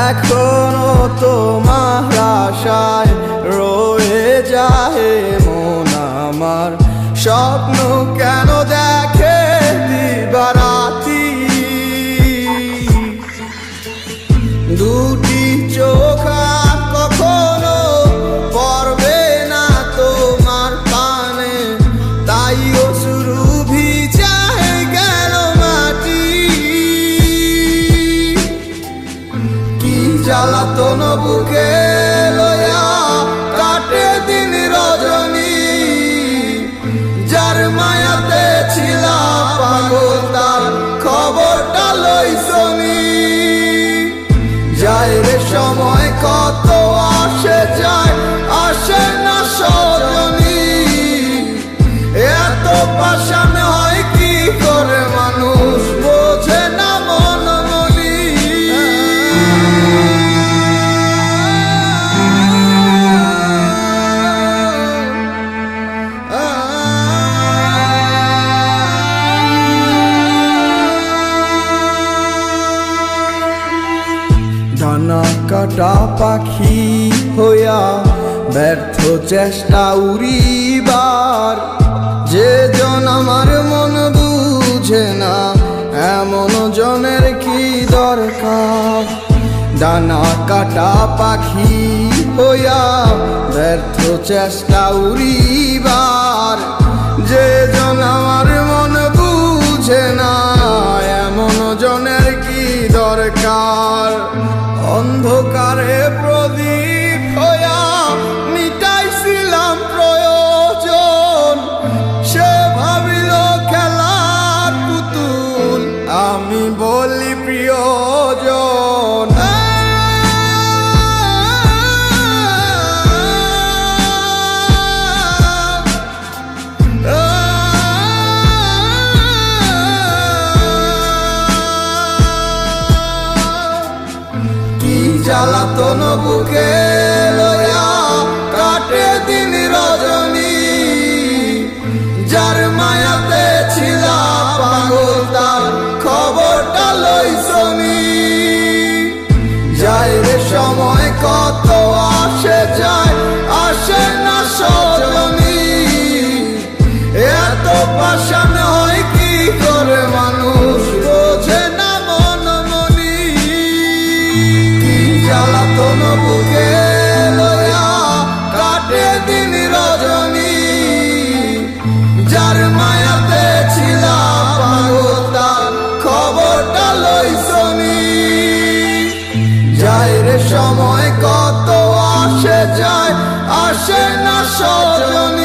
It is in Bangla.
এখনো তোমার আশায় রয়ে যায় মন আমার, স্বপ্ন কেন দেখে দিবারাতি, দুটি চোখ কখনো পড়বে না তোমার পানে, তাই অশ্রু ভিজায় গেল মাটি। কি জ্বালাতন বুকে লয়া কাটে দিন রজনী, যার মায়াতে ছিলাম পাগল তার খবরটা লইছনি। যায় রে সময় কত আসে যায়, আসে না সজনী, এত পাষাণ হয় কি করে মানুষ বোঝে না মন মনি। ডানা কাটা পাখি হইয়া ব্যর্থ চেষ্টা উড়িবার, যে জন আমার মন বুঝে না এমন জনের কি দরকার। ডানা কাটা পাখি হইয়া ব্যর্থ চেষ্টা উড়িবার, যে জন আমার মন বুঝে না এমন জনের কি দরকার। অন্ধকারে প্রদীপ হইয়া মিটাইছিলাম প্রয়োজন, সে ভাবিল খেলার পুতুল আমি বলি প্রিয়জন। জ্বালাতন বুকে লয়া কাটে দিন রজনী, যার মায়াতে ছিলাম পাগল তার খবরটা লইছনি। যায় রে সময় কত আসে যায়, আসে না সজনী, এত পাষাণ হয় কি করে মানুষ বোঝে না মন মনি। জ্বালাতন বুকে লয়া কাটে দিন রজনী, যার মায়াতে ছিলাম পাগল তার খবরটা লইছনি। যায় রে সময় কত আসে যায়, আসে না সজনী,